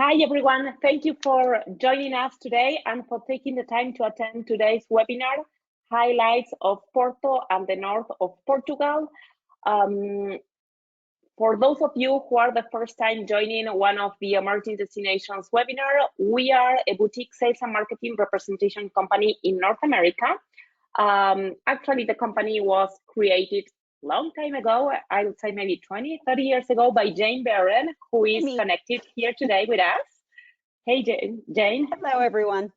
Hi, everyone. Thank you for joining us today and for taking the time to attend today's webinar, Highlights of Porto and the North of Portugal. For those of you who are the first time joining one of the Emerging Destinations webinar, we are a boutique sales and marketing representation company in North America. Actually, the company was created a long time ago, I would say maybe 20, 30 years ago by Jane Barron, who is connected here today with us. Hey, Jane. Hello, everyone.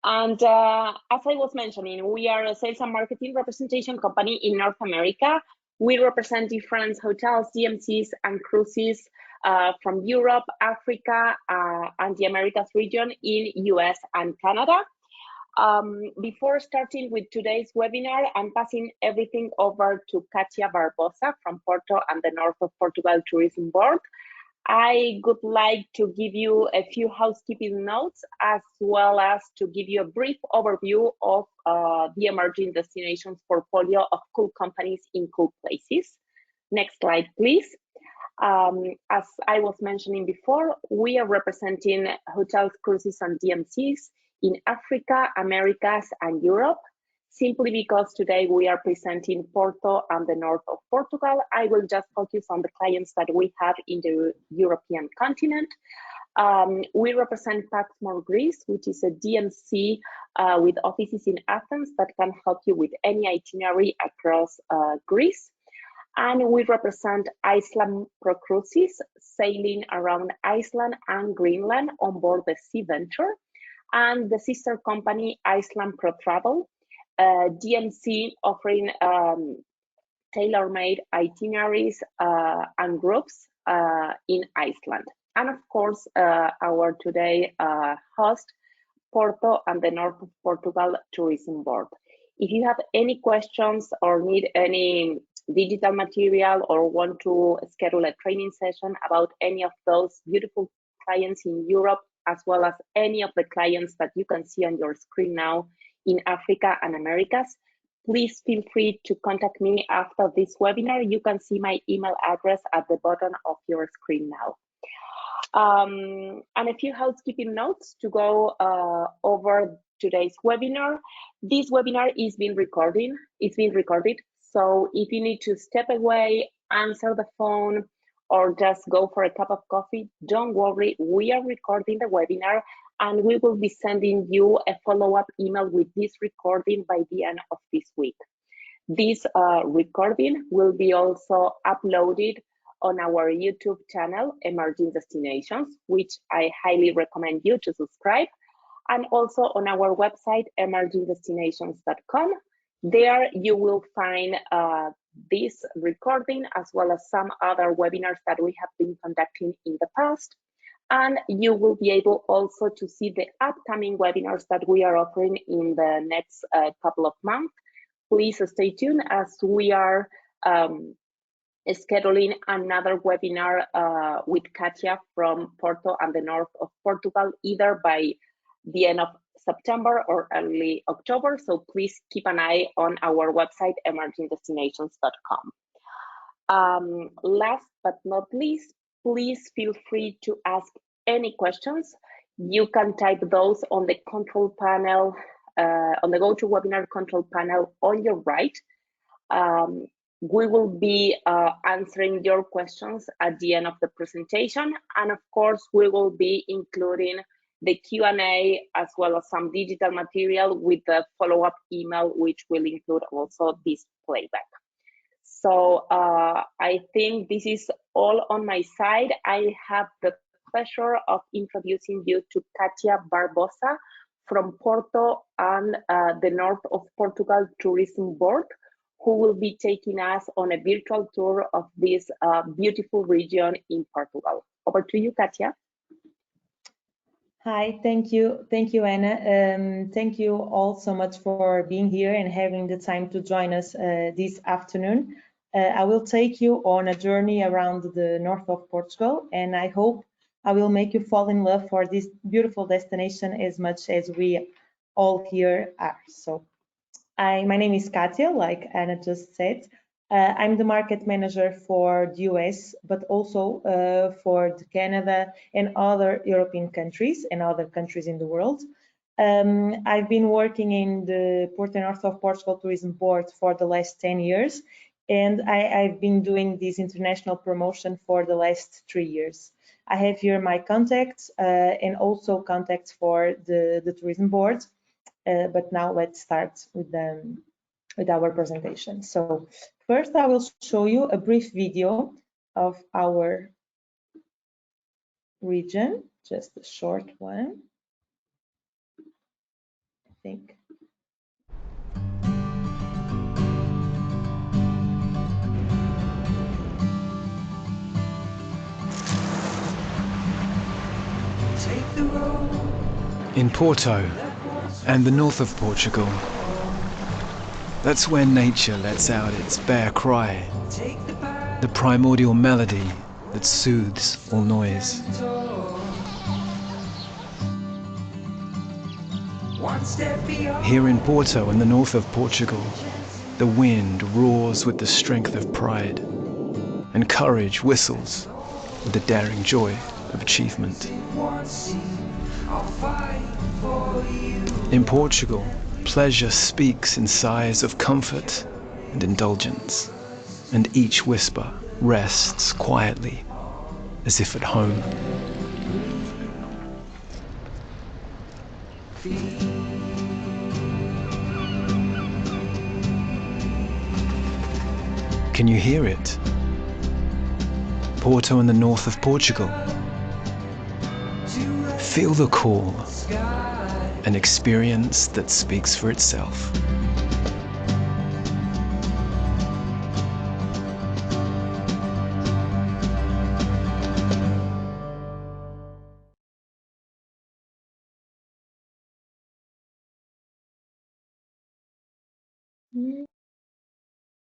And as I was mentioning, we are a sales and marketing representation company in North America. We represent different hotels, DMCs, and cruises from Europe, Africa, and the Americas region in US and Canada. Before starting with today's webinar, I'm passing everything over to Cátia Barbosa from Porto and the North of Portugal Tourism Board. I would like to give you a few housekeeping notes, as well as to give you a brief overview of the Emerging Destinations portfolio of cool companies in cool places. Next slide, please. As I was mentioning before, we are representing hotels, cruises, and DMCs in Africa, Americas, and Europe. Simply because today we are presenting Porto and the North of Portugal, I will just focus on the clients that we have in the European continent. We represent Paxmore Greece, which is a DMC with offices in Athens that can help you with any itinerary across Greece. And we represent Iceland Pro Cruises, sailing around Iceland and Greenland on board the Sea Venture, and the sister company Iceland Pro Travel, DMC offering tailor-made itineraries and groups in Iceland. And of course, our today host, Porto and the North of Portugal Tourism Board. If you have any questions or need any digital material or want to schedule a training session about any of those beautiful clients in Europe, as well as any of the clients that you can see on your screen now in Africa and Americas, please feel free to contact me after this webinar. You can see my email address at the bottom of your screen now. And a few housekeeping notes to go over today's webinar. This webinar is being recorded. It's being recorded. So if you need to step away, answer the phone, or just go for a cup of coffee, don't worry, we are recording the webinar and we will be sending you a follow-up email with this recording by the end of this week. This recording will be also uploaded on our YouTube channel, Emerging Destinations, which I highly recommend you to subscribe, and also on our website, emergingdestinations.com. There you will find this recording, as well as some other webinars that we have been conducting in the past. And you will be able also to see the upcoming webinars that we are offering in the next couple of months. Please stay tuned, as we are scheduling another webinar with Cátia from Porto and the North of Portugal, either by the end of September or early October. So please keep an eye on our website, emergingdestinations.com. Last but not least, please feel free to ask any questions. You can type those on the control panel, on the GoToWebinar control panel on your right. We will be answering your questions at the end of the presentation. And of course, we will be including the Q&A, as well as some digital material with the follow-up email, which will include also this playback. So I think this is all on my side. I have the pleasure of introducing you to Cátia Barbosa from Porto and the North of Portugal Tourism Board, who will be taking us on a virtual tour of this beautiful region in Portugal. Over to you, Cátia. Hi, thank you, Anna. Thank you all so much for being here and having the time to join us this afternoon. I will take you on a journey around the north of Portugal, and I hope I will make you fall in love for this beautiful destination as much as we all here are. So, my name is Cátia, like Anna just said. I'm the market manager for the US, but also for Canada and other European countries and other countries in the world. I've been working in the Porto North of Portugal Tourism Board for the last 10 years, and I've been doing this international promotion for the last 3 years. I have here my contacts and also contacts for the tourism board, but now let's start with our presentation. So first I will show you a brief video of our region, just a short one, I think. In Porto and the north of Portugal, that's where nature lets out its bare cry, the primordial melody that soothes all noise. Here in Porto and the north of Portugal, the wind roars with the strength of pride, and courage whistles with the daring joy of achievement. In Portugal, pleasure speaks in sighs of comfort and indulgence, and each whisper rests quietly, as if at home. Can you hear it? Porto in the north of Portugal. Feel the call, an experience that speaks for itself.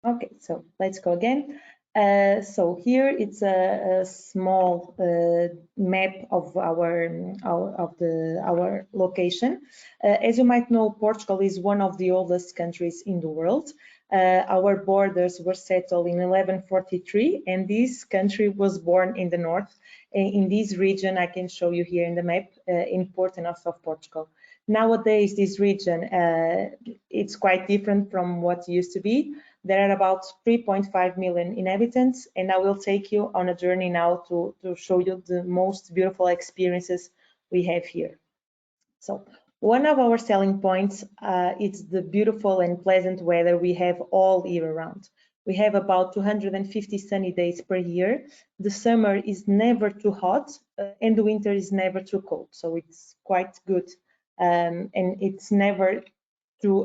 Okay, so let's go again. So here it's a small map of our location. As you might know, Portugal is one of the oldest countries in the world. Our borders were settled in 1143, and this country was born in the north. In this region, I can show you here in the map, in Porto North of Portugal. Nowadays, this region, it's quite different from what used to be. There are about 3.5 million inhabitants, and I will take you on a journey now to show you the most beautiful experiences we have here. So one of our selling points is the beautiful and pleasant weather we have all year round. We have about 250 sunny days per year. The summer is never too hot, and the winter is never too cold. So it's quite good, and it's never too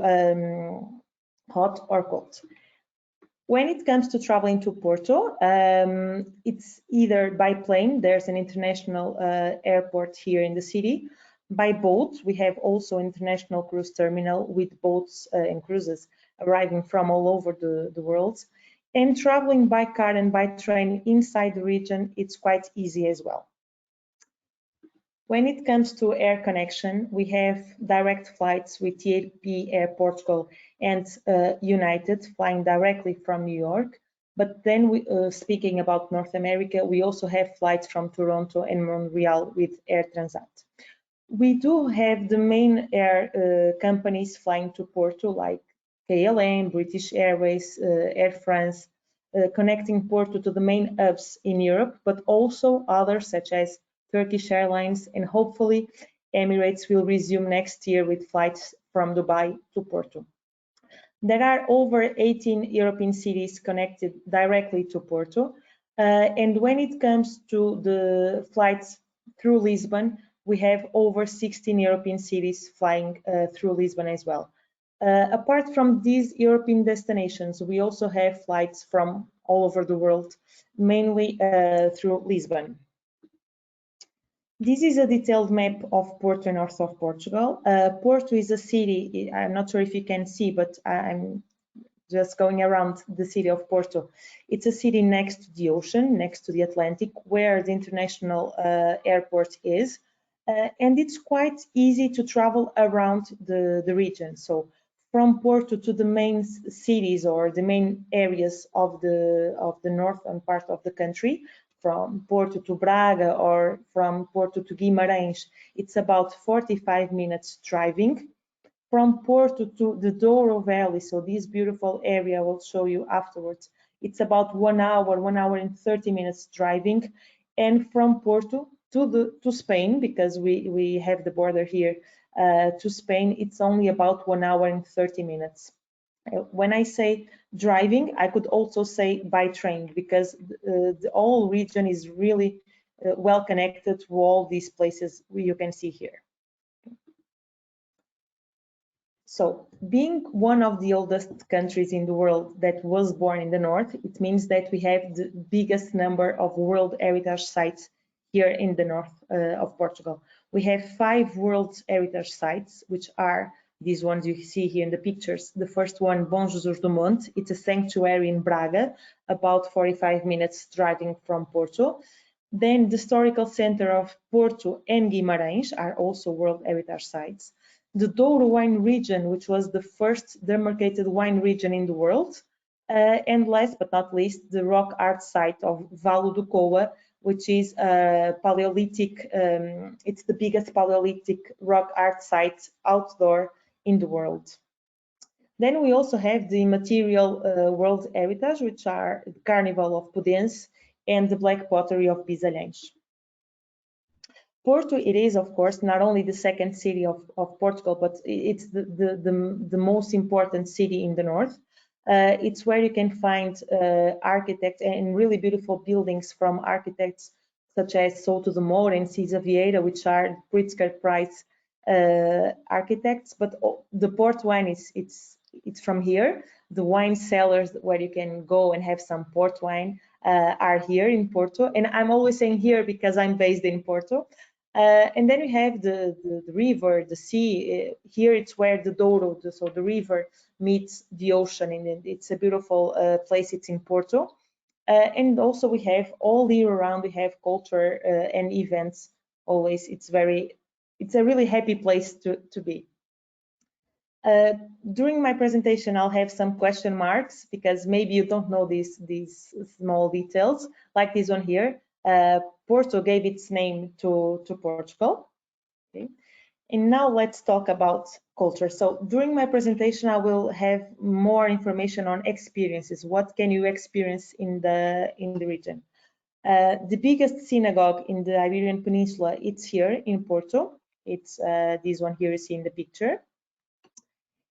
hot or cold. When it comes to traveling to Porto, it's either by plane, there's an international airport here in the city. By boat, we have also international cruise terminal with boats and cruises arriving from all over the world. And traveling by car and by train inside the region, it's quite easy as well. When it comes to air connection, we have direct flights with TAP Air Portugal and United flying directly from New York. But then, speaking about North America, we also have flights from Toronto and Montreal with Air Transat. We do have the main air companies flying to Porto, like KLM, British Airways, Air France, connecting Porto to the main hubs in Europe, but also others such as Turkish Airlines, and hopefully Emirates will resume next year with flights from Dubai to Porto. There are over 18 European cities connected directly to Porto, and when it comes to the flights through Lisbon, we have over 16 European cities flying through Lisbon as well. Apart from these European destinations, we also have flights from all over the world, mainly through Lisbon. This is a detailed map of Porto, north of Portugal. Porto is a city, I'm not sure if you can see, but I'm just going around the city of Porto. It's a city next to the ocean, next to the Atlantic, where the international airport is. And it's quite easy to travel around the region. So from Porto to the main cities or the main areas of the northern part of the country, from Porto to Braga or from Porto to Guimarães, it's about 45 minutes driving. From Porto to the Douro Valley, so this beautiful area I will show you afterwards, it's about 1 hour and 30 minutes driving. And from Porto to Spain, because we have the border here, to Spain, it's only about 1 hour and 30 minutes. When I say driving, I could also say by train, because the whole region is really well connected to all these places you can see here. So, being one of the oldest countries in the world that was born in the north, it means that we have the biggest number of World Heritage Sites here in the north of Portugal. We have 5 World Heritage Sites, which are these ones you see here in the pictures. The first one, Bom Jesus do Monte, it's a sanctuary in Braga, about 45 minutes driving from Porto. Then the Historical Center of Porto and Guimarães are also World Heritage Sites. The Douro wine region, which was the first demarcated wine region in the world. And last but not least, the rock art site of Vale do Coa, which is a Paleolithic, it's the biggest Paleolithic rock art site outdoor in the world. Then we also have the immaterial World Heritage, which are the Carnival of Pudense and the Black Pottery of Bisalhães. Porto, it is, of course, not only the second city of Portugal, but it's the most important city in the north. It's where you can find architects and really beautiful buildings from architects such as Souto de Moura and Cisa Vieira, which are Pritzker Prize architects. But the port wine it's from here. The wine cellars where you can go and have some port wine are here in Porto, and I'm always saying here because I'm based in Porto. And then we have the river, the sea. Here it's where the Douro, so the river, meets the ocean, and it's a beautiful place. It's in Porto. And also we have all year round, we have culture and events always. It's a really happy place to be. During my presentation, I'll have some question marks because maybe you don't know these small details, like this one here. Porto gave its name to Portugal. Okay. And now let's talk about culture. So during my presentation, I will have more information on experiences. What can you experience in the region? The biggest synagogue in the Iberian Peninsula, it's here in Porto. It's this one here you see in the picture.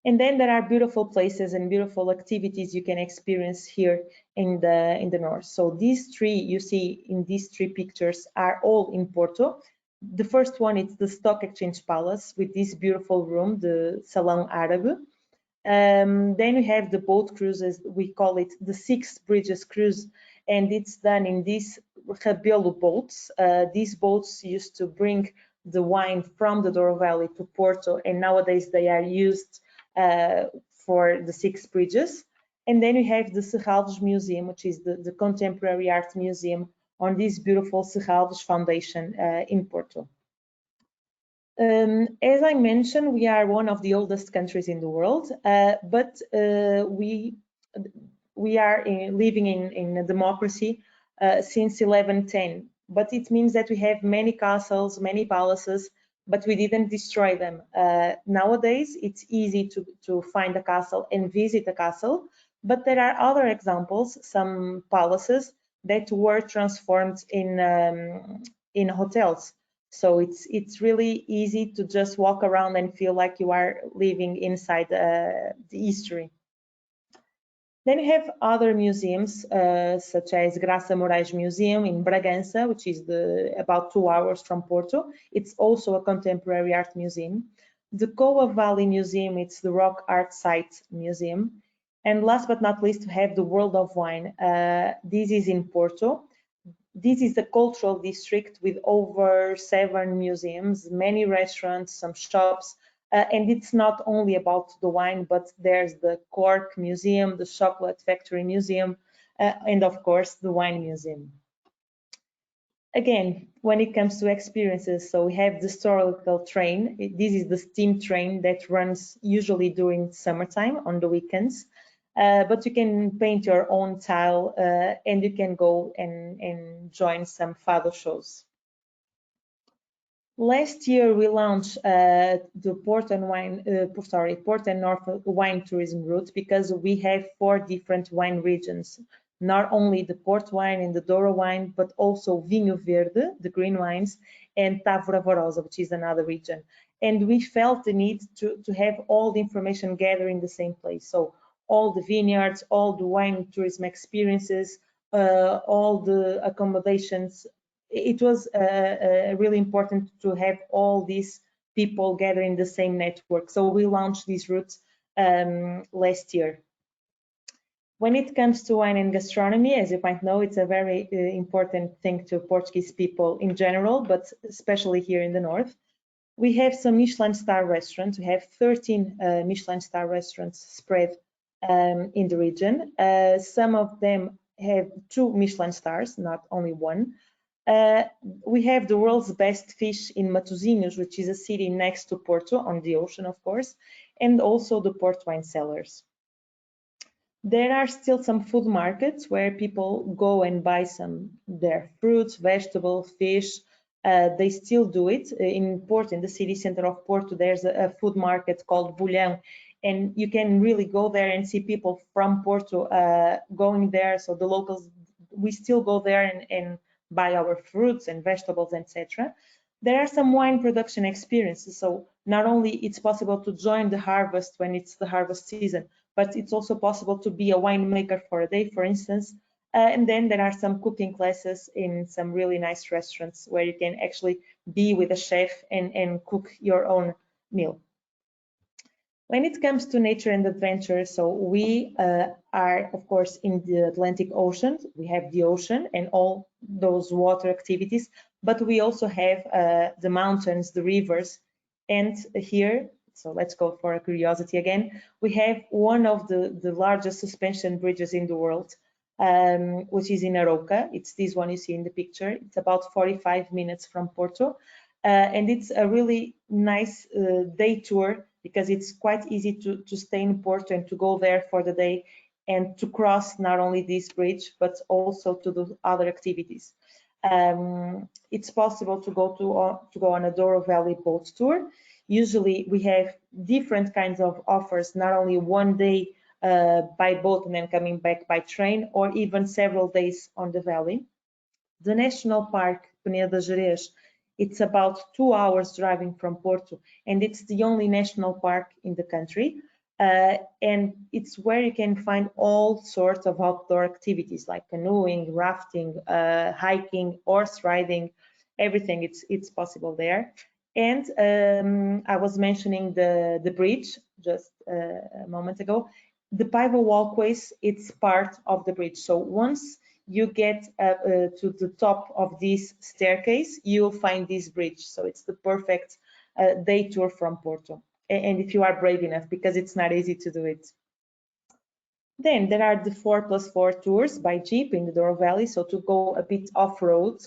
And then there are beautiful places and beautiful activities you can experience here in the north. So these 3 you see in these 3 pictures are all in Porto. The first one is the Stock Exchange Palace with this beautiful room, the Salão Árabe. Then we have the boat cruises. We call it the 6 Bridges Cruise, and it's done in these Rabelo boats. These boats used to bring the wine from the Douro Valley to Porto, and nowadays they are used for the 6 bridges. And then we have the Serralves Museum, which is the contemporary art museum on this beautiful Serralves Foundation in Porto. As I mentioned, we are one of the oldest countries in the world, but we are living in a democracy since 1110. But it means that we have many castles, many palaces, but we didn't destroy them. Nowadays, it's easy to find a castle and visit a castle, but there are other examples, some palaces that were transformed in hotels. So it's really easy to just walk around and feel like you are living inside the history. Then you have other museums, such as Graça Moraes Museum in Bragança, which is about 2 hours from Porto. It's also a contemporary art museum. The Coa Valley Museum, it's the rock art site museum. And last but not least, we have the World of Wine. This is in Porto. This is a cultural district with over 7 museums, many restaurants, some shops. And it's not only about the wine, but there's the Cork Museum, the Chocolate Factory Museum, and of course the Wine Museum. Again, when it comes to experiences, so we have the historical train. This is the steam train that runs usually during summertime on the weekends. But you can paint your own tile and you can go and join some fado shows. Last year we launched the Port and North wine tourism route because we have 4 different wine regions. Not only the Port wine and the Douro wine, but also Vinho Verde, the green wines, and Távora Varosa, which is another region. And we felt the need to have all the information gathered in the same place. So all the vineyards, all the wine tourism experiences, all the accommodations. It was really important to have all these people gather in the same network. So we launched these routes last year. When it comes to wine and gastronomy, as you might know, it's a very important thing to Portuguese people in general, but especially here in the north. We have some Michelin star restaurants. We have 13 Michelin star restaurants spread in the region. Some of them have 2 Michelin stars, not only 1. We have the world's best fish in Matosinhos, which is a city next to Porto, on the ocean, of course, and also the port wine cellars. There are still some food markets where people go and buy their fruits, vegetables, fish. They still do it. In Porto, in the city center of Porto, there's a food market called Bulhão, and you can really go there and see people from Porto going there. So the locals, we still go there and buy our fruits and vegetables, etc. There are some wine production experiences. So not only it's possible to join the harvest when it's the harvest season, but it's also possible to be a winemaker for a day, for instance. And then there are some cooking classes in some really nice restaurants where you can actually be with a chef and cook your own meal. When it comes to nature and adventure, so we are, of course, in the Atlantic Ocean. We have the ocean and all those water activities, but we also have the mountains, the rivers, and here, so let's go for a curiosity again, we have one of the largest suspension bridges in the world, which is in Aroca. It's this one you see in the picture. It's about 45 minutes from Porto, and it's a really nice day tour because it's quite easy to stay in Porto and to go there for the day and to cross not only this bridge, but also to do other activities. It's possible to go on a Douro Valley boat tour. Usually we have different kinds of offers, not only one day by boat and then coming back by train, or even several days on the valley. The National Park, Peneda das Gerês, it's about 2 hours driving from Porto, and it's the only national park in the country. And it's where you can find all sorts of outdoor activities like canoeing, rafting, hiking, horse riding, everything. It's possible there. And I was mentioning the bridge just a moment ago. The pivot walkways, it's part of the bridge. So once you get to the top of this staircase, you'll find this bridge. So it's the perfect day tour from Porto. And if you are brave enough, because it's not easy to do it. Then there are the 4+4 tours by Jeep in the Douro Valley. So to go a bit off-road,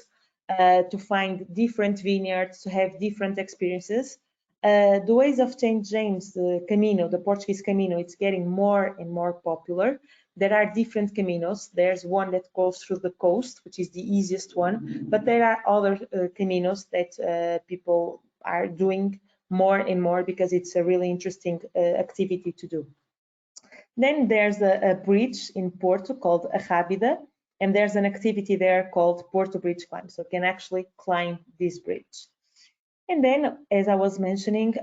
to find different vineyards, to have different experiences. The Ways of St. James, the Camino, the Portuguese Camino, it's getting more and more popular. There are different caminos. There's one that goes through the coast, which is the easiest one, but there are other caminos that people are doing more and more because it's a really interesting activity to do. Then there's a bridge in Porto called a Rábida, and there's an activity there called Porto Bridge Climb, so you can actually climb this bridge. And then, as I was mentioning,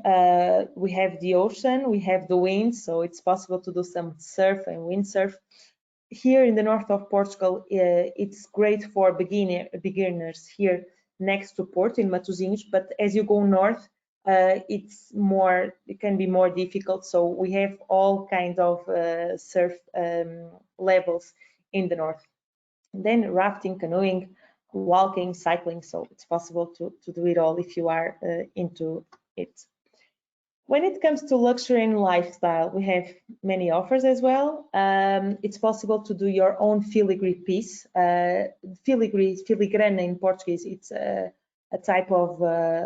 we have the ocean, we have the wind, so it's possible to do some surf and windsurf. Here in the north of Portugal, it's great for beginners here next to Porto in Matosinhos, but as you go north, it can be more difficult. So we have all kinds of surf levels in the north. Then rafting, canoeing, walking, cycling, so it's possible to do it all if you are into it. When it comes to luxury and lifestyle, we have many offers as well. It's possible to do your own filigree piece. Filigrana in Portuguese, it's a type of,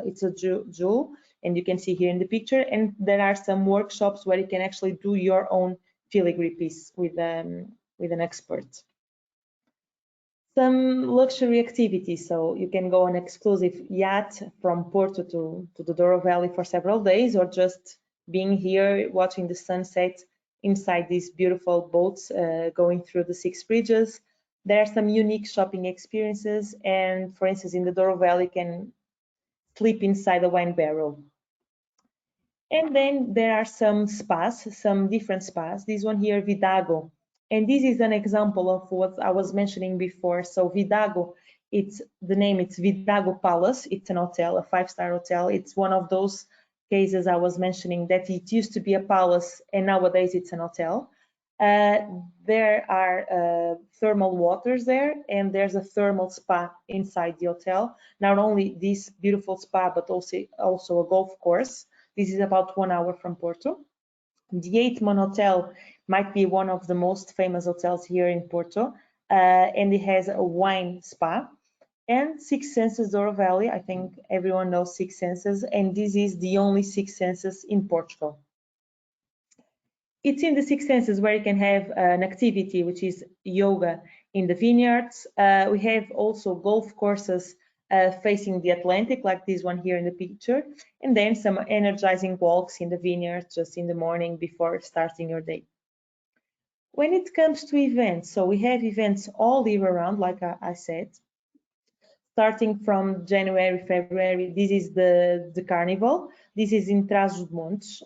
it's a jewel, and you can see here in the picture. And there are some workshops where you can actually do your own filigree piece with an expert. Some luxury activities, so you can go on an exclusive yacht from Porto to the Douro Valley for several days, or just being here watching the sunset inside these beautiful boats going through the 6 bridges. There are some unique shopping experiences, and for instance in the Douro Valley you can sleep inside a wine barrel. And then there are some spas, some different spas. This one here, Vidago. And this is an example of what I was mentioning before. So Vidago, it's the name, it's Vidago Palace. It's an hotel, a 5-star hotel. It's one of those cases I was mentioning that it used to be a palace and nowadays it's an hotel. There are thermal waters there, and there's a thermal spa inside the hotel. Not only this beautiful spa, but also a golf course. This is about 1 hour from Porto. The Eightman Hotel might be one of the most famous hotels here in Porto, and it has a wine spa. And Six Senses Douro Valley, I think everyone knows Six Senses, and this is the only Six Senses in Portugal. It's in the Six Senses where you can have an activity, which is yoga in the vineyards. We have also golf courses facing the Atlantic, like this one here in the picture, and then some energizing walks in the vineyard just in the morning before starting your day. When it comes to events, so we have events all year round, like I said, starting from January, February. This is the carnival. This is in Trás-os-Montes.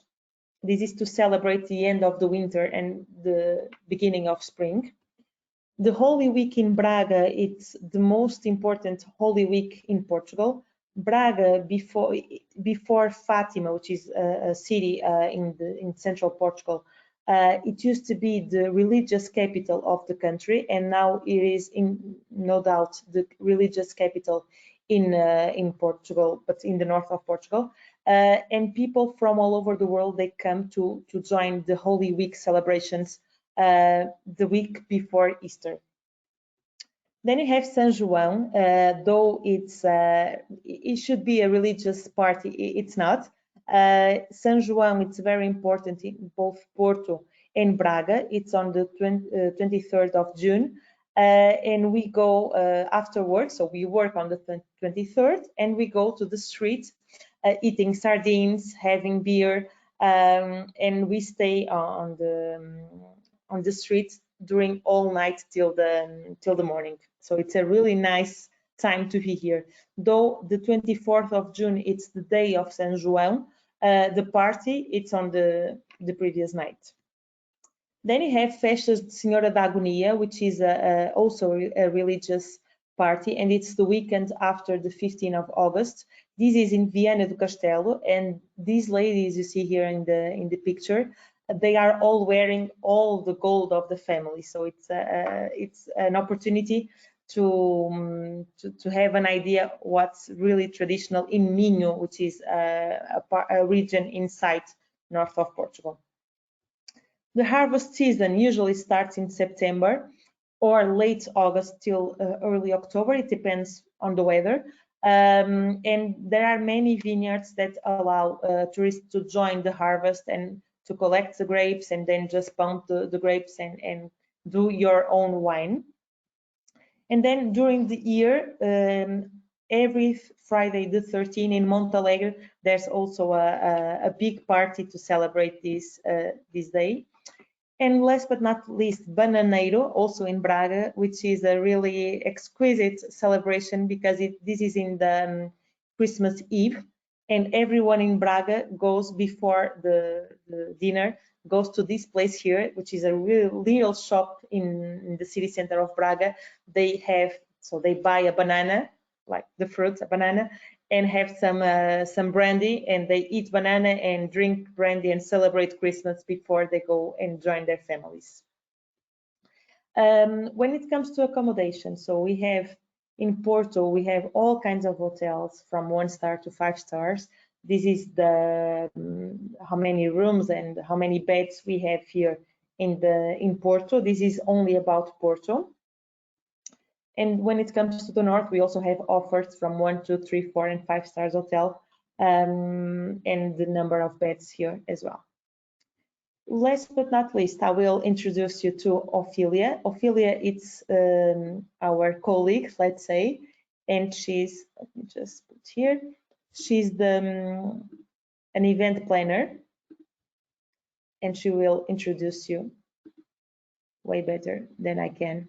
This is to celebrate the end of the winter and the beginning of spring. The Holy Week in Braga, it's the most important Holy Week in Portugal. Braga, before Fátima, which is a city in central Portugal, it used to be the religious capital of the country, and now it is, no doubt, the religious capital in Portugal, but in the north of Portugal. And people from all over the world, they come to join the Holy Week celebrations the week before Easter. Then you have São João, though it should be a religious party, it's not. São João, it's very important in both Porto and Braga. It's on the 23rd of June. And we go after work, so we work on the 23rd, and we go to the street eating sardines, having beer, and we stay on the street during all night till the morning. So it's a really nice time to be here. Though the 24th of June, it's the day of São João, the party, it's on the previous night. Then you have Festas de Senhora da Agonia, which is also a religious party, and it's the weekend after the 15th of August. This is in Viana do Castelo, and these ladies you see here in the picture, they are all wearing all the gold of the family. So it's an opportunity to have an idea what's really traditional in Minho, which is a region inside north of Portugal. The harvest season usually starts in September or late August till early October. It depends on the weather. And there are many vineyards that allow tourists to join the harvest and to collect the grapes and then just pump the grapes and do your own wine. And then during the year, every Friday the 13th in Montalegre, there's also a big party to celebrate this day. And last but not least, Bananeiro, also in Braga, which is a really exquisite celebration because this is in the Christmas Eve, and everyone in Braga goes before the dinner, goes to this place here, which is a real shop in the city center of Braga. They buy a banana, like the fruit, a banana, and have some brandy, and they eat banana and drink brandy and celebrate Christmas before they go and join their families. When it comes to accommodation, so we have in Porto, we have all kinds of hotels from 1 star to 5 stars. This is the how many rooms and how many beds we have here in Porto. This is only about Porto. And when it comes to the north, we also have offers from 1, 2, 3, 4, and 5 stars hotel, and the number of beds here as well. Last but not least, I will introduce you to Ophelia. Ophelia, it's our colleague, let's say, and she's, let me just put here, she's an event planner, and she will introduce you way better than I can.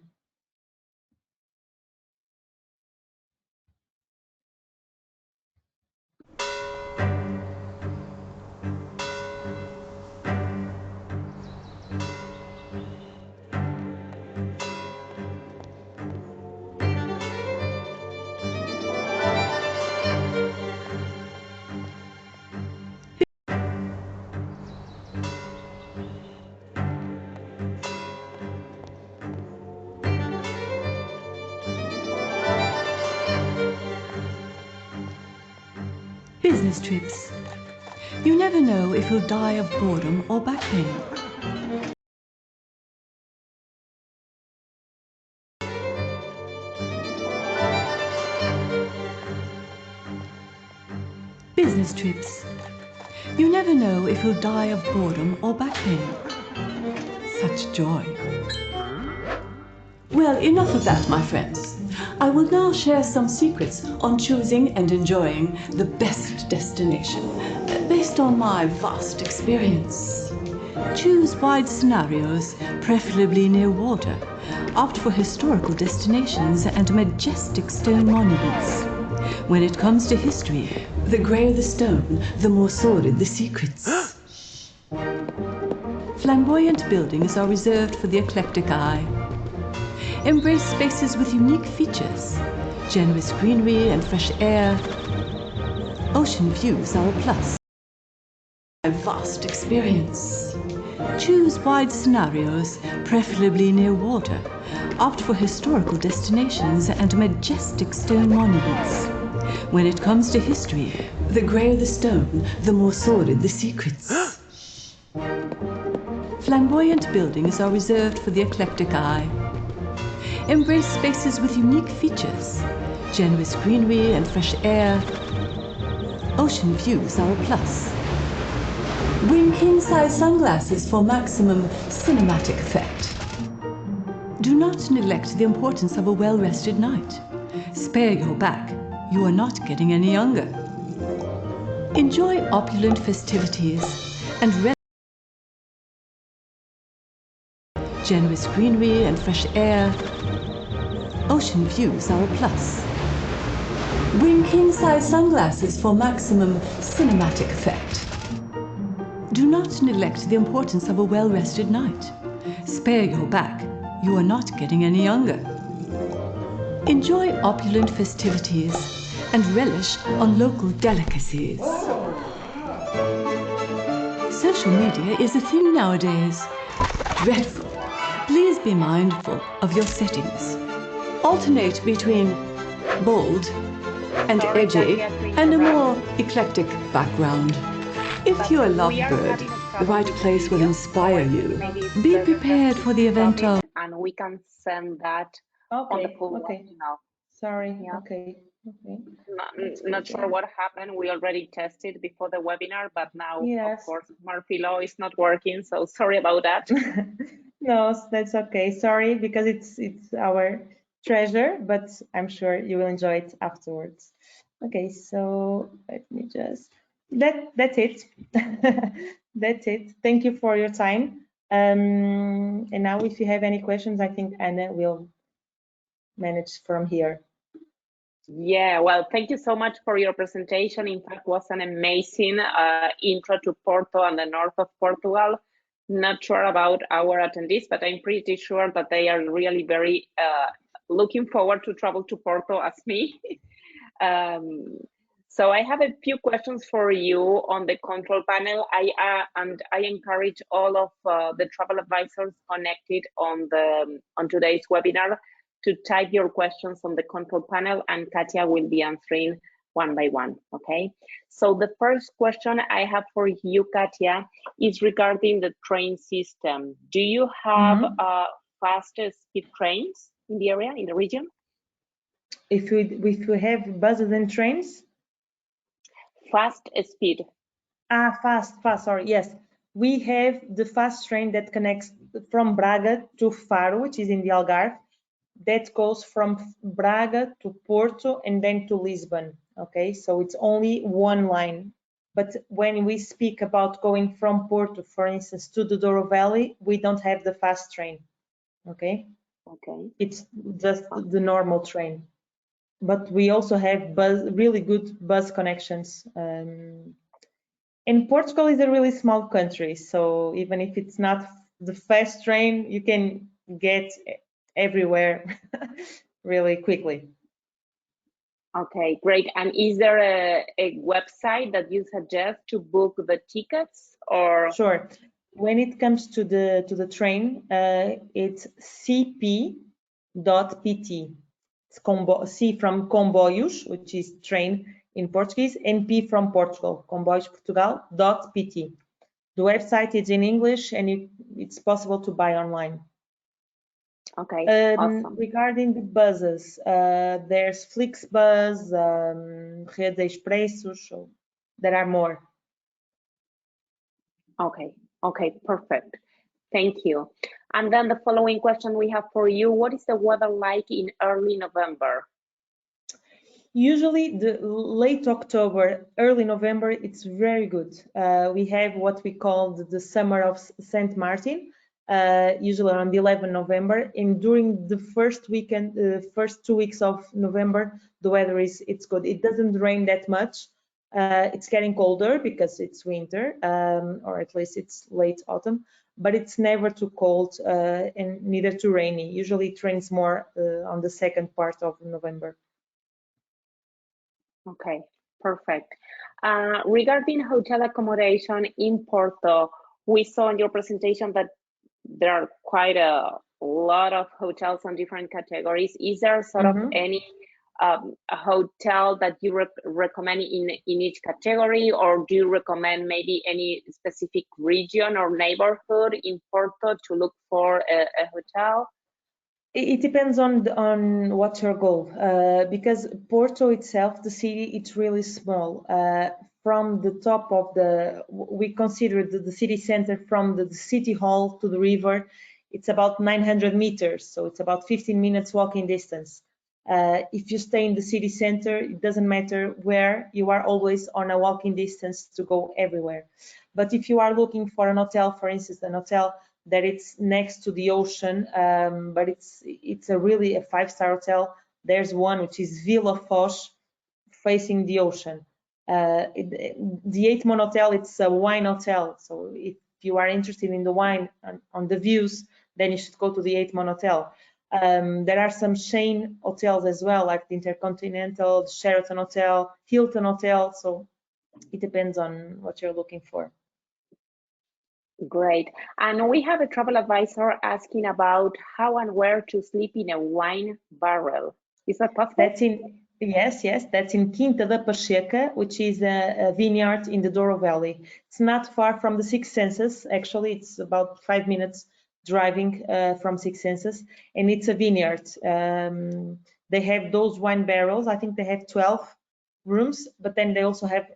Business trips. You never know if you'll die of boredom or back pain. Business trips. You never know if you'll die of boredom or back pain. Such joy. Well, enough of that, my friends. I will now share some secrets on choosing and enjoying the best destination, based on my vast experience. Choose wide scenarios, preferably near water. Opt for historical destinations and majestic stone monuments. When it comes to history, the greyer the stone, the more sordid the secrets. Flamboyant buildings are reserved for the eclectic eye. Embrace spaces with unique features. Generous greenery and fresh air. Ocean views are a plus. A vast experience. Choose wide scenarios, preferably near water. Opt for historical destinations and majestic stone monuments. When it comes to history, the greyer the stone, the more sordid the secrets. Flamboyant buildings are reserved for the eclectic eye. Embrace spaces with unique features. Generous greenery and fresh air. Ocean views are a plus. Bring king-size sunglasses for maximum cinematic effect. Do not neglect the importance of a well-rested night. Spare your back. You are not getting any younger. Enjoy opulent festivities and generous greenery and fresh air. Ocean views are a plus. Bring king-size sunglasses for maximum cinematic effect. Do not neglect the importance of a well-rested night. Spare your back. You are not getting any younger. Enjoy opulent festivities and relish on local delicacies. Social media is a thing nowadays. Dreadful. Please be mindful of your settings. Alternate between bold and edgy and a more eclectic background. If you're a lovebird, the right place will inspire you. Be prepared for the event of... And we can send that on the full now. Sorry, yeah. Okay. Not sure what happened. We already tested before the webinar, but now, yes. Of course, Murphy Law is not working, so sorry about that. No, that's okay. Sorry, because it's our treasure, but I'm sure you will enjoy it afterwards. Okay, so let me just, that's it. That's it. Thank you for your time. And now if you have any questions, I think Anna will manage from here. Yeah, well, thank you so much for your presentation. In fact, it was an amazing intro to Porto and the north of Portugal. Not sure about our attendees, but I'm pretty sure that they are really very looking forward to travel to Porto as me. So I have a few questions for you on the control panel. I encourage all of the travel advisors connected on today's webinar to type your questions on the control panel, and Cátia will be answering one by one, okay? So the first question I have for you, Katia, is regarding the train system. Do you have fast speed trains in the area, in the region? If we have buses and trains? Fast speed. Fast, sorry, yes. We have the fast train that connects from Braga to Faro, which is in the Algarve. That goes from Braga to Porto and then to Lisbon, okay? So it's only one line. But when we speak about going from Porto, for instance, to the Douro Valley, we don't have the fast train, okay? Okay. It's just the normal train. But we also have really good bus connections. And Portugal is a really small country, so even if it's not the fast train, you can get everywhere really quickly. Okay, great. And is there a website that you suggest to book the tickets, or? Sure. When it comes to the train, it's cp.pt. It's C from comboios, which is train in Portuguese, and P from Portugal, comboiosportugal.pt. The website is in English and it's possible to buy online. Okay, awesome. Regarding the buses, there's Flixbus, Rede Expressos, so there are more. Okay, perfect. Thank you. And then the following question we have for you, what is the weather like in early November? Usually the late October, early November, it's very good. We have what we call the summer of Saint Martin, usually around the 11th November, and during the first weekend, first 2 weeks of November, the weather it's good. It doesn't rain that much. It's getting colder because it's winter, or at least it's late autumn, but it's never too cold and neither too rainy. Usually it rains more on the second part of November. Okay, perfect. Regarding hotel accommodation in Porto, we saw in your presentation that there are quite a lot of hotels on different categories. Is there sort of any a hotel that you recommend in each category, or do you recommend maybe any specific region or neighborhood in Porto to look for a hotel? It depends on what's your goal, because Porto itself, the city, it's really small. From the top of we consider the city center from the city hall to the river, it's about 900 meters, so it's about 15 minutes walking distance. If you stay in the city center, it doesn't matter where, you are always on a walking distance to go everywhere. But if you are looking for an hotel, for instance, an hotel that it's next to the ocean, but it's a really a 5-star hotel. There's one which is Vila Foz, facing the ocean. The 8 Hotel, it's a wine hotel. So if you are interested in the wine on the views, then you should go to the 8 Hotel. There are some chain hotels as well, like the Intercontinental, the Sheraton Hotel, Hilton Hotel. So it depends on what you're looking for. Great. And we have a travel advisor asking about how and where to sleep in a wine barrel. Is that possible? Yes, that's in Quinta da Pacheca, which is a vineyard in the Douro Valley. It's not far from the Six Senses. Actually, it's about 5 minutes driving from Six Senses, and it's a vineyard. They have those wine barrels. I think they have 12 rooms, but then they also have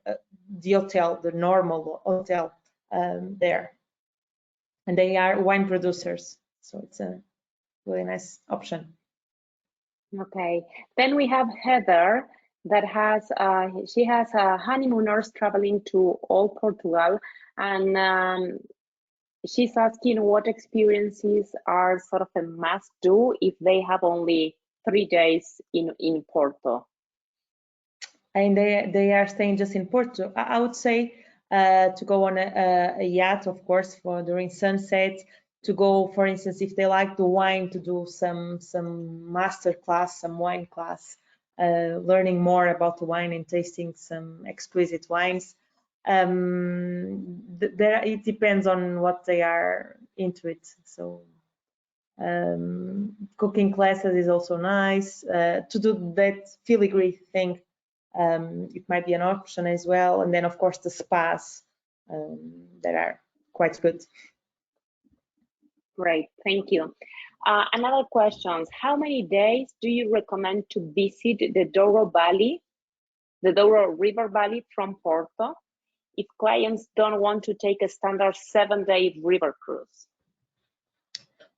the hotel, the normal hotel there. And they are wine producers, so it's a really nice option. Okay, then we have Heather that has she has honeymooners traveling to all Portugal, and she's asking what experiences are sort of a must do if they have only 3 days in Porto. And they are staying just in Porto. I would say to go on a yacht, of course, for during sunset. To go, for instance, if they like the wine, to do some master class, some wine class, learning more about the wine and tasting some exquisite wines. It depends on what they are into it. So cooking classes is also nice. To do that filigree thing It might be an option as well. And then, of course, the spas that are quite good. Great, thank you. Another question, how many days do you recommend to visit the Douro Valley, the Douro River Valley from Porto, if clients don't want to take a standard 7-day river cruise?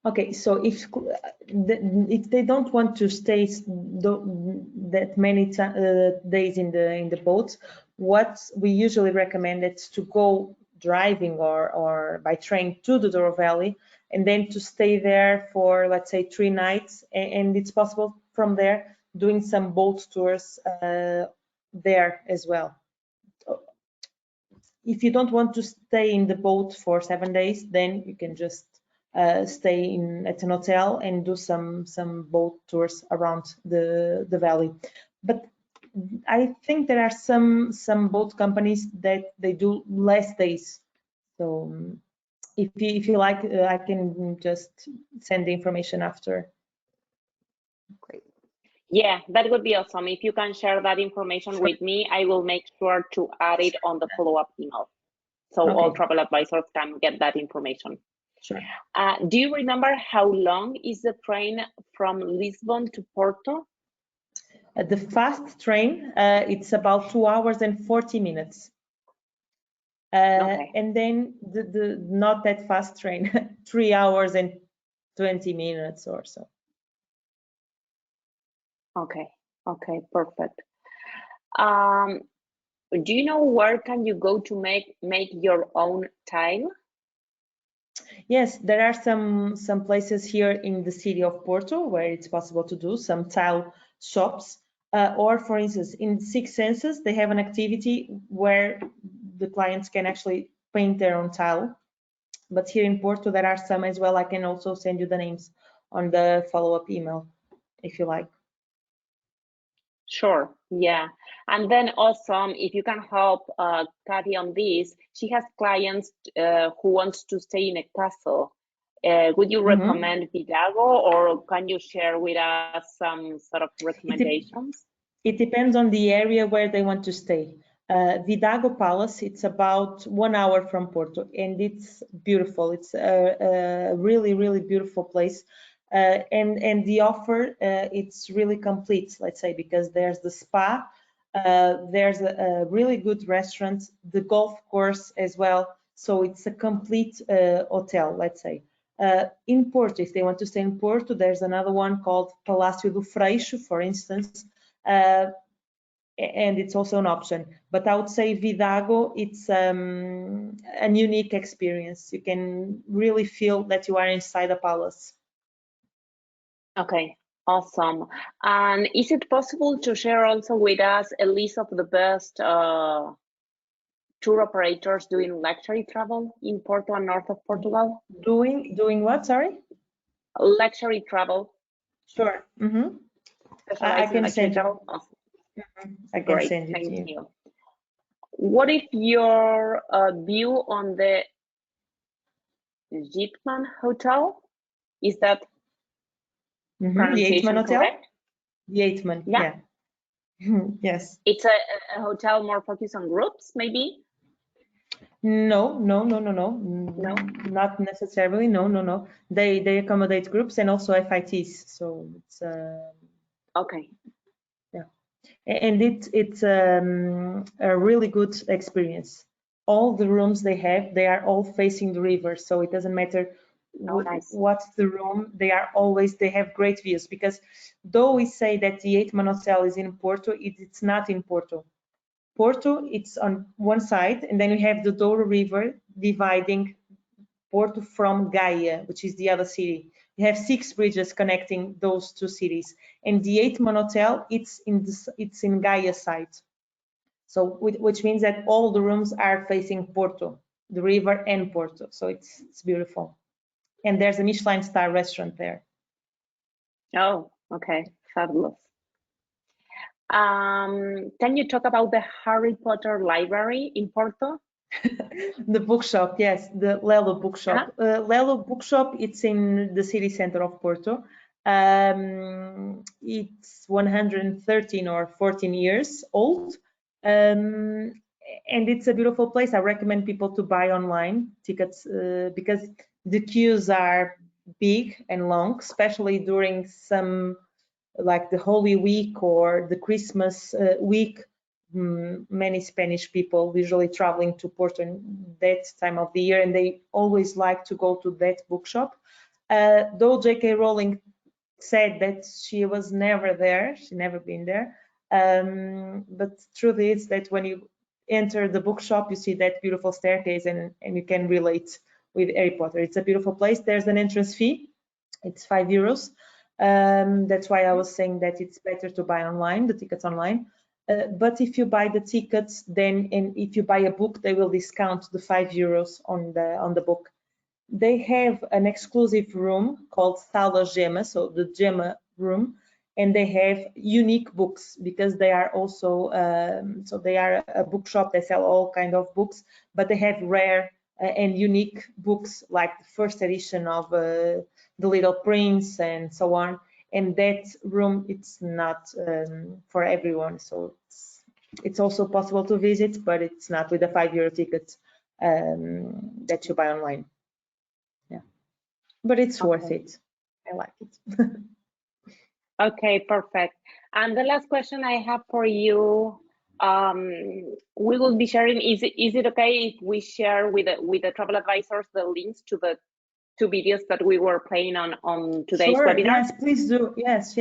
Okay, so if they don't want to stay that many days in the boat, what we usually recommend is to go driving or by train to the Douro Valley, and then to stay there for, let's say, 3 nights, and it's possible from there doing some boat tours there as well. If you don't want to stay in the boat for 7 days, then you can just stay at an hotel and do some boat tours around the valley. But I think there are some boat companies that they do less days. So if you like, I can just send the information after. Great. Yeah, that would be awesome. If you can share that information with me, I will make sure to add it on the follow-up email, so all travel advisors can get that information. Sure. Do you remember how long is the train from Lisbon to Porto? The fast train, it's about 2 hours and 40 minutes. And then the not that fast train, 3 hours and 20 minutes or so. Okay, perfect. Do you know where can you go to make your own tile? Yes, there are some places here in the city of Porto where it's possible to do some tile shops, or for instance, in Six Senses, they have an activity where the clients can actually paint their own tile. But here in Porto, there are some as well. I can also send you the names on the follow-up email if you like. Sure, yeah. And then also, if you can help Cátia on this, she has clients who wants to stay in a castle. Would you recommend Vidago, or can you share with us some sort of recommendations? It depends on the area where they want to stay. Vidago Palace, it's about 1 hour from Porto, and it's beautiful. It's a really, really beautiful place. And the offer, it's really complete, let's say, because there's the spa, there's a really good restaurant, the golf course as well. So it's a complete hotel, let's say. In Porto, if they want to stay in Porto, there's another one called Palácio do Freixo, for instance, and it's also an option. But I would say Vidago, it's a unique experience. You can really feel that you are inside a palace. Okay, awesome. And is it possible to share also with us a list of the best tour operators doing luxury travel in Porto and north of Portugal? Doing what, sorry? Luxury travel. Sure. I can send you. Awesome. I can send it to you. Thank you. What is your view on the Gitman Hotel? Is that The Eitman Hotel? correct? The Eitman, yeah. Yes. It's a hotel more focused on groups, maybe? No, not necessarily. No. They accommodate groups and also FITs. So it's okay. Yeah, and it's a really good experience. All the rooms they are all facing the river, so it doesn't matter what's the room. They have great views, because though we say that the Eitman Hotel is in Porto, it's not in Porto. Porto, it's on one side, and then we have the Douro River dividing Porto from Gaia, which is the other city. You have 6 bridges connecting those 2 cities, and the Eitman Hotel, it's in Gaia side. So which means that all the rooms are facing Porto, the river and Porto. So it's beautiful, and there's a Michelin star restaurant there. Oh, okay, fabulous. Can you talk about the Harry Potter library in Porto? The bookshop, yes, the Lelo bookshop. Lelo bookshop, it's in the city center of Porto. It's 113 or 14 years old, and it's a beautiful place. I recommend people to buy online tickets because the queues are big and long, especially during some, like the Holy Week or the Christmas week. Many Spanish people usually traveling to Porto in that time of the year, and they always like to go to that bookshop. Though J.K. Rowling said that she was never there, she never been there, but truth is that when you enter the bookshop, you see that beautiful staircase, and you can relate with Harry Potter. It's a beautiful place. There's an entrance fee. It's €5. That's why I was saying that it's better to buy online, the tickets online. But if you buy the tickets, then, and if you buy a book, they will discount the €5 on the book. They have an exclusive room called Sala Gema, so the Gema room, and they have unique books because they are also, so they are a bookshop. They sell all kind of books, but they have rare and unique books like the first edition of The Little Prince and so on. And that room, it's not for everyone, so it's also possible to visit, but it's not with a €5 ticket that you buy online. Yeah, but it's worth it. I like it. Okay, perfect. And the last question I have for you, we will be sharing. Is it okay if we share with the travel advisors the links to the 2 videos that we were playing on today's webinar? Yes, please do. Yes,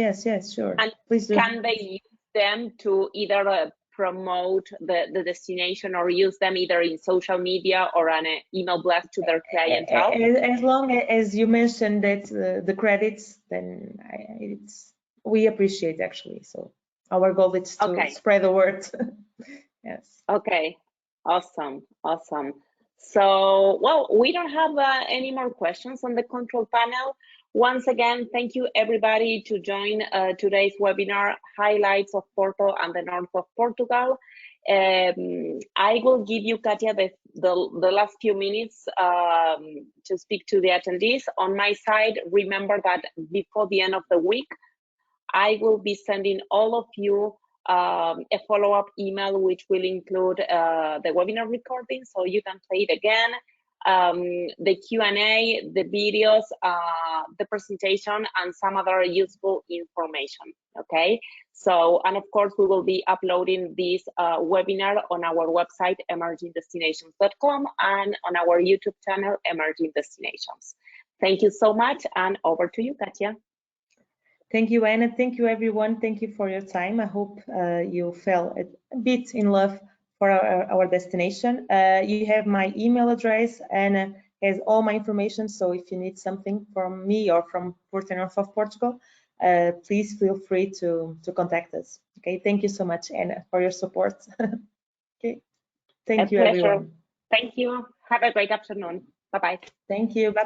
sure. And please do. Can they use them to either promote the destination or use them either in social media or an email blast to their clientele? As long as you mention that the credits, then we appreciate actually. So our goal is to spread the word. Yes. Okay. Awesome. So, well, we don't have any more questions on the control panel. Once again, thank you everybody to join today's webinar, Highlights of Porto and the North of Portugal. I will give you, Cátia, the last few minutes to speak to the attendees. On my side, remember that before the end of the week, I will be sending all of you a follow-up email, which will include the webinar recording, so you can play it again, the Q&A, the videos, the presentation, and some other useful information, okay? So, and of course, we will be uploading this webinar on our website, emergingdestinations.com, and on our YouTube channel, Emerging Destinations. Thank you so much, and over to you, Cátia. Thank you, Anna. Thank you, everyone. Thank you for your time. I hope you fell a bit in love for our destination. You have my email address. Anna has all my information. So if you need something from me or from Porto North of Portugal, please feel free to contact us. Okay. Thank you so much, Anna, for your support. Okay. Thank you, everyone. Thank you. Have a great afternoon. Bye-bye. Thank you. Bye.